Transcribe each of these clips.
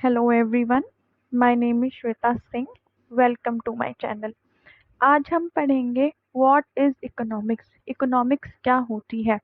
Hello everyone, my name is Shweta Singh. Welcome to my channel. आज हम पढ़ेंगे what is economics. Economics क्या होती है।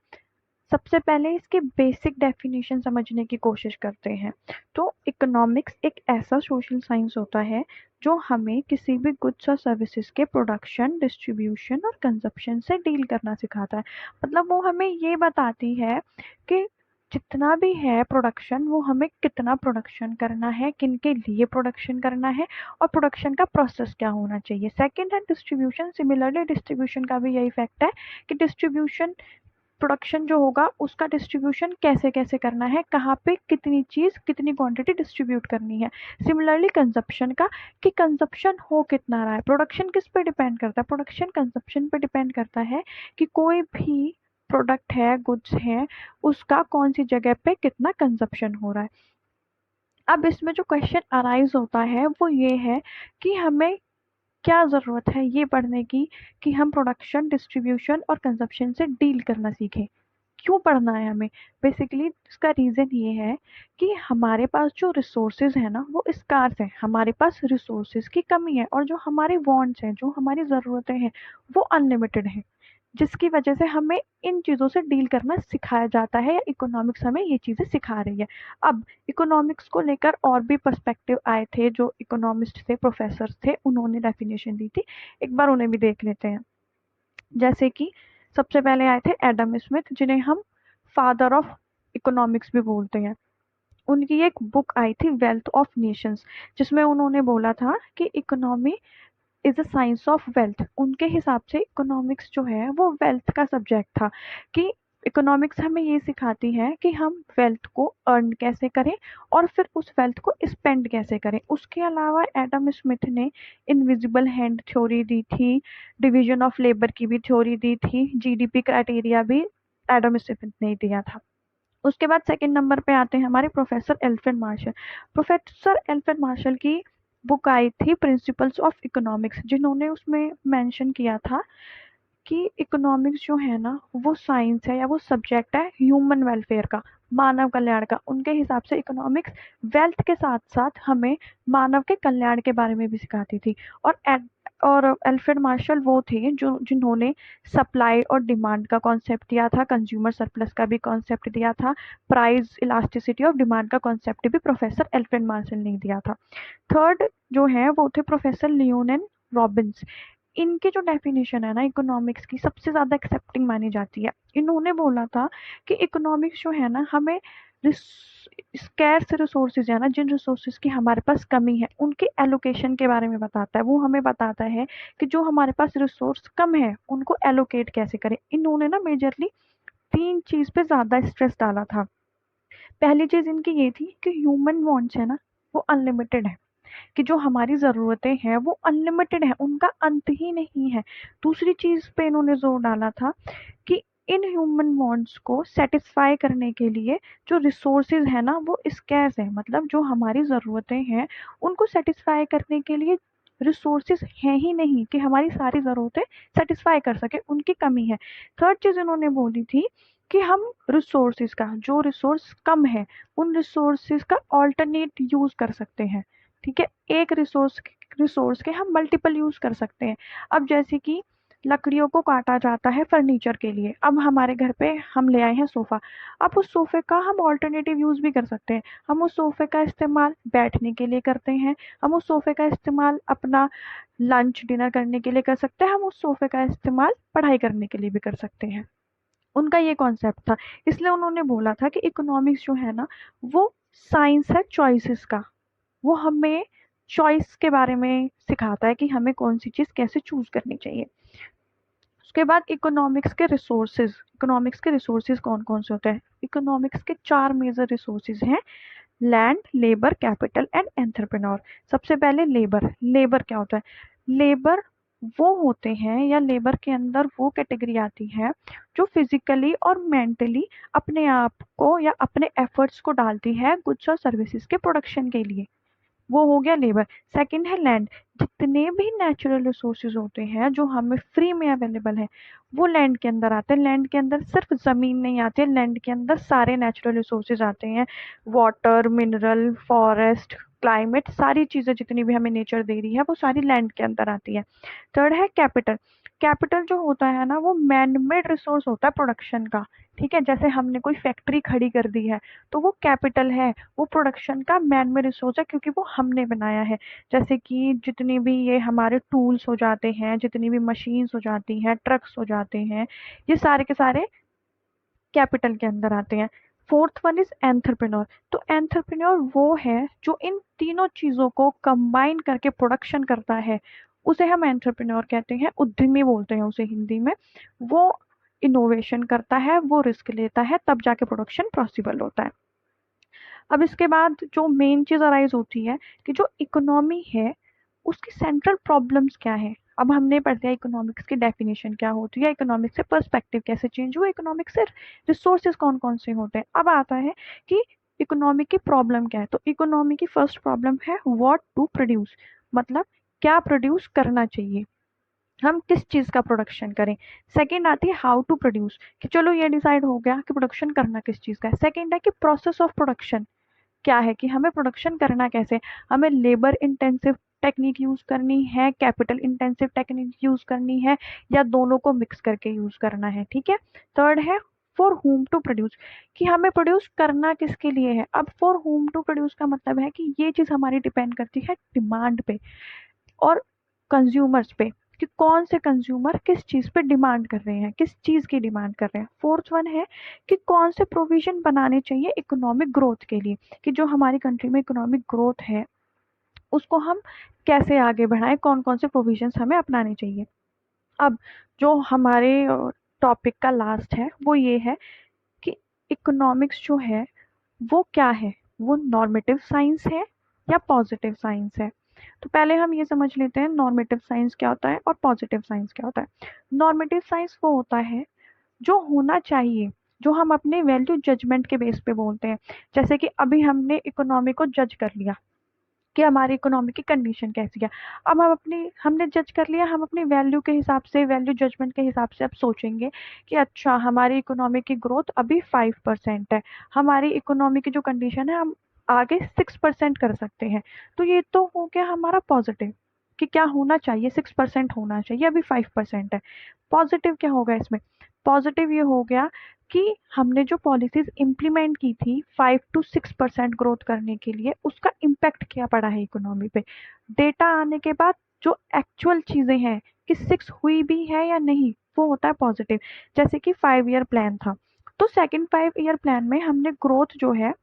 सबसे पहले इसकी बेसिक डेफिनेशन समझने की कोशिश करते हैं। तो इकोनॉमिक्स एक ऐसा सोशल साइंस होता है जो हमें किसी भी गुड्स और सर्विसेज के प्रोडक्शन, डिस्ट्रीब्यूशन और कंजप्शन से डील करना सिखाता है। मतलब वो हमें ये बताती है कि जितना भी है प्रोडक्शन, वो हमें कितना प्रोडक्शन करना है, किन के लिए प्रोडक्शन करना है और प्रोडक्शन का प्रोसेस क्या होना चाहिए। सेकंड है डिस्ट्रीब्यूशन। सिमिलरली डिस्ट्रीब्यूशन का भी यही फैक्ट है कि डिस्ट्रीब्यूशन, प्रोडक्शन जो होगा उसका डिस्ट्रीब्यूशन कैसे कैसे करना है, कहाँ पे कितनी चीज़ कितनी क्वांटिटी डिस्ट्रीब्यूट करनी है। सिमिलरली कंजप्शन का, कि कंजप्शन हो कितना रहा है। प्रोडक्शन किस पे डिपेंड करता है? प्रोडक्शन कंजप्शन पे डिपेंड करता है कि कोई भी प्रोडक्ट है, गुड्स है, उसका कौन सी जगह पे कितना कंजप्शन हो रहा है। अब इसमें जो क्वेश्चन अराइज होता है वो ये है कि हमें क्या ज़रूरत है ये पढ़ने की कि हम प्रोडक्शन, डिस्ट्रीब्यूशन और कंजप्शन से डील करना सीखें। क्यों पढ़ना है हमें? बेसिकली इसका रीज़न ये है कि हमारे पास जो रिसोर्सेज है ना वो स्कार्स हैं। हमारे पास रिसोर्सेज की कमी है और जो हमारे वांट्स हैं, जो हमारी ज़रूरतें हैं, वो अनलिमिटेड हैं, जिसकी वजह से हमें इन चीज़ों से डील करना सिखाया जाता है या इकोनॉमिक्स हमें ये चीज़ें सिखा रही है। अब इकोनॉमिक्स को लेकर और भी पर्सपेक्टिव आए थे, जो इकोनॉमिस्ट थे, प्रोफेसर थे, उन्होंने डेफिनेशन दी थी। एक बार उन्हें भी देख लेते हैं। जैसे कि सबसे पहले आए थे एडम स्मिथ, जिन्हें हम फादर ऑफ इकोनॉमिक्स भी बोलते हैं। उनकी एक बुक आई थी वेल्थ ऑफ नेशंस, जिसमें उन्होंने बोला था कि economy is a science of wealth. उनके हिसाब से इकोनॉमिक्स जो है वो वेल्थ का सब्जेक्ट था, कि इकोनॉमिक्स हमें ये सिखाती है कि हम वेल्थ को अर्न कैसे करें और फिर उस वेल्थ को स्पेंड कैसे करें। उसके अलावा एडम स्मिथ ने इनविजिबल हैंड थ्योरी दी थी, डिवीजन ऑफ लेबर की भी थ्योरी दी थी, जीडीपी क्राइटेरिया भी एडम स्मिथ ने दिया था। उसके बाद सेकंड नंबर पे आते हैं हमारे professor Alfred Marshall. Professor Alfred Marshall की बुक आई थी प्रिंसिपल्स ऑफ इकोनॉमिक्स, जिन्होंने उसमें मेंशन किया था कि इकोनॉमिक्स जो है ना वो साइंस है या वो सब्जेक्ट है ह्यूमन वेलफेयर का, मानव कल्याण का। उनके हिसाब से इकोनॉमिक्स वेल्थ के साथ साथ हमें मानव के कल्याण के बारे में भी सिखाती थी। और एल्फ्रेड मार्शल वो थे जो जिन्होंने सप्लाई और डिमांड का कॉन्सेप्ट दिया था, कंज्यूमर सरप्लस का भी कॉन्सेप्ट दिया था, प्राइस इलास्टिसिटी ऑफ डिमांड का कॉन्सेप्ट भी प्रोफेसर एल्फ्रेड मार्शल ने दिया था। थर्ड जो है वो थे प्रोफेसर लियोनेल रॉबिन्स। इनकी जो डेफिनेशन है ना इकोनॉमिक्स की, सबसे ज़्यादा एक्सेप्टिंग मानी जाती है। इन्होंने बोला था कि इकोनॉमिक्स जो है ना हमें स्कैर्स रिसोर्सेज है ना, जिन रिसोर्सेज की हमारे पास कमी है, उनके एलोकेशन के बारे में बताता है। वो हमें बताता है कि जो हमारे पास रिसोर्स कम है उनको एलोकेट कैसे करें। इन्होंने ना मेजरली तीन चीज़ पे ज़्यादा स्ट्रेस डाला था। पहली चीज़ इनकी ये थी कि ह्यूमन वांट्स है ना वो अनलिमिटेड है, कि जो हमारी ज़रूरतें हैं वो अनलिमिटेड है, उनका अंत ही नहीं है। दूसरी चीज़ पे इन्होंने ज़ोर डाला था कि इन ह्यूमन वांट्स को सेटिस्फाई करने के लिए जो रिसोर्सेज है ना वो स्कैर्स है। मतलब जो हमारी ज़रूरतें हैं उनको सेटिस्फाई करने के लिए रिसोर्सेज हैं ही नहीं कि हमारी सारी ज़रूरतें सेटिस्फाई कर सके, उनकी कमी है। थर्ड चीज़ इन्होंने बोली थी कि हम रिसोर्सेज का, जो रिसोर्स कम है, उन रिसोर्सेज का ऑल्टरनेट यूज़ कर सकते हैं। ठीक है, एक रिसोर्स के हम मल्टीपल यूज़ कर सकते हैं। अब जैसे कि लकड़ियों को काटा जाता है फर्नीचर के लिए, अब हमारे घर पे हम ले आए हैं सोफ़ा। अब उस सोफ़े का हम ऑल्टरनेटिव यूज़ भी कर सकते हैं। हम उस सोफ़े का इस्तेमाल बैठने के लिए करते हैं, हम उस सोफ़े का इस्तेमाल अपना लंच डिनर करने के लिए कर सकते हैं, हम उस सोफ़े का इस्तेमाल पढ़ाई करने के लिए भी कर सकते हैं। उनका ये कॉन्सेप्ट था। इसलिए उन्होंने बोला था कि इकोनॉमिक्स जो है ना वो साइंस है चॉइसेस का। वो हमें चॉइस के बारे में सिखाता है कि हमें कौन सी चीज़ कैसे चूज़ करनी चाहिए। उसके बाद इकोनॉमिक्स के रिसोर्सेज कौन कौन से होते हैं? इकोनॉमिक्स के चार मेजर रिसोर्सेज हैं: land, labour, capital and entrepreneur. सबसे पहले लेबर। लेबर क्या होता है? लेबर वो होते हैं या लेबर के अंदर वो कैटेगरी आती है जो फिजिकली और मेंटली अपने आप को या अपने एफर्ट्स को डालती है गुड्स और सर्विसेज के प्रोडक्शन के लिए। वो हो गया लेबर। सेकंड है लैंड। जितने भी नेचुरल रिसोर्सेज होते हैं जो हमें फ्री में अवेलेबल है वो लैंड के अंदर आते हैं। लैंड के अंदर सिर्फ ज़मीन नहीं आती है, लैंड के अंदर सारे नेचुरल रिसोर्सेज आते हैं: वाटर, मिनरल, फॉरेस्ट, क्लाइमेट, सारी चीज़ें जितनी भी हमें नेचर दे रही है वो सारी लैंड के अंदर आती है। थर्ड है कैपिटल। कैपिटल जो होता है ना वो मैन मेड रिसोर्स होता है प्रोडक्शन का। ठीक है, जैसे हमने कोई फैक्ट्री खड़ी कर दी है तो वो कैपिटल है, वो प्रोडक्शन का मैन मेड रिसोर्स है क्योंकि वो हमने बनाया है। जैसे कि जितनी भी ये हमारे टूल्स हो जाते हैं, जितनी भी मशीन्स हो जाती हैं, ट्रक्स हो जाते हैं, ये सारे के सारे कैपिटल के अंदर आते हैं। Fourth one is entrepreneur. तो एंटरप्रेन्योर वो है जो इन तीनों चीजों को कंबाइन करके प्रोडक्शन करता है, उसे हम एंटरप्रेन्योर कहते हैं, उद्यमी बोलते हैं उसे हिंदी में। वो इनोवेशन करता है, वो रिस्क लेता है, तब जाके प्रोडक्शन पॉसिबल होता है। अब इसके बाद जो मेन चीज अराइज होती है कि जो इकोनॉमी है उसकी सेंट्रल प्रॉब्लम्स क्या है। अब हमने पढ़ लिया इकोनॉमिक्स की डेफिनेशन क्या होती है, इकोनॉमिक्स से पर्सपेक्टिव कैसे चेंज हुआ, इकोनॉमिक्स से रिसोर्सेज कौन कौन से होते हैं। अब आता है कि इकोनॉमी की प्रॉब्लम क्या है। तो इकोनॉमी की फर्स्ट प्रॉब्लम है व्हाट टू प्रोड्यूस, मतलब क्या प्रोड्यूस करना चाहिए, हम किस चीज का प्रोडक्शन करें। सेकंड आती है हाउ टू प्रोड्यूस, कि चलो ये डिसाइड हो गया कि प्रोडक्शन करना किस चीज का है। सेकंड है कि प्रोसेस ऑफ प्रोडक्शन क्या है, कि हमें प्रोडक्शन करना कैसे, हमें लेबर इंटेंसिव टेक्निक यूज करनी है, कैपिटल इंटेंसिव टेक्निक यूज करनी है, या दोनों को मिक्स करके यूज करना है। ठीक है। थर्ड है फॉर होम टू प्रोड्यूस, कि हमें प्रोड्यूस करना किसके लिए है। अब फॉर होम टू प्रोड्यूस का मतलब है कि ये चीज हमारी डिपेंड करती है डिमांड पे और कंज्यूमर्स पे, कि कौन से कंज्यूमर किस चीज पे डिमांड कर रहे हैं, किस चीज की डिमांड कर रहे हैं। फोर्थ वन है कि कौन से प्रोविजन बनाने चाहिए इकोनॉमिक ग्रोथ के लिए, कि जो हमारी कंट्री में इकोनॉमिक ग्रोथ है उसको हम कैसे आगे बढ़ाएं, कौन कौन से प्रोविजंस हमें अपनाने चाहिए। अब जो हमारे टॉपिक का लास्ट है वो ये है कि इकोनॉमिक्स जो है वो क्या है, वो नॉर्मेटिव साइंस है या पॉजिटिव साइंस है। तो पहले हम ये समझ लेते हैं नॉर्मेटिव साइंस क्या होता है और पॉजिटिव साइंस क्या होता है। नॉर्मेटिव साइंस वो होता है जो होना चाहिए, जो हम अपने वैल्यू जजमेंट के बेस पे बोलते हैं। जैसे कि अभी हमने इकोनॉमी को जज कर लिया कि हमारी इकोनॉमी की कंडीशन कैसी है। अब हम अपनी हमने जज कर लिया, हम अपनी वैल्यू के हिसाब से, वैल्यू जजमेंट के हिसाब से अब सोचेंगे कि अच्छा हमारी इकोनॉमी की ग्रोथ अभी 5% है, हमारी इकोनॉमी की जो कंडीशन है हम आगे 6% कर सकते हैं। तो ये तो हो गया हमारा पॉजिटिव, कि क्या होना चाहिए, 6% होना चाहिए, अभी 5% है। पॉजिटिव क्या होगा इसमें, पॉजिटिव ये हो गया कि हमने जो पॉलिसीज इम्प्लीमेंट की थी 5 to 6% ग्रोथ करने के लिए, उसका इम्पैक्ट क्या पड़ा है इकोनॉमी पे। डेटा आने के बाद जो एक्चुअल चीजें हैं कि 6 हुई भी है या नहीं, वो होता है पॉजिटिव। जैसे कि 5 ईयर प्लान था, तो सेकंड 5 ईयर प्लान में हमने ग्रोथ जो है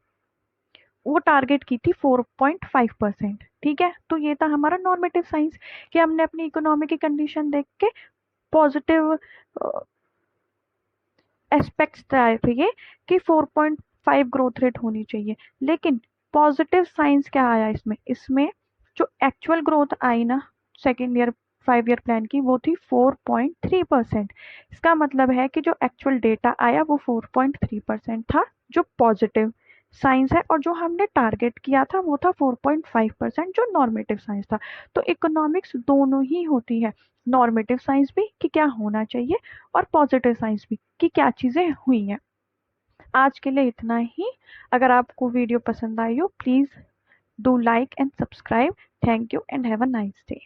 वो टारगेट की थी 4.5%। ठीक है, तो ये था हमारा नॉर्मेटिव साइंस, कि हमने अपनी इकोनॉमी की कंडीशन देख के पॉजिटिव एस्पेक्ट्स आए थे ये, कि 4.5 ग्रोथ रेट होनी चाहिए। लेकिन पॉजिटिव साइंस क्या आया इसमें, इसमें जो एक्चुअल ग्रोथ आई ना सेकेंड ईयर 5 ईयर प्लान की, वो थी 4.3%। इसका मतलब है कि जो एक्चुअल डेटा आया वो 4.3% था, जो पॉजिटिव साइंस है, और जो हमने टारगेट किया था वो था 4.5%, जो नॉर्मेटिव साइंस था। तो इकोनॉमिक्स दोनों ही होती है, नॉर्मेटिव साइंस भी कि क्या होना चाहिए, और पॉजिटिव साइंस भी कि क्या चीज़ें हुई हैं। आज के लिए इतना ही। अगर आपको वीडियो पसंद आई हो please do like and subscribe. Thank you and have a nice day.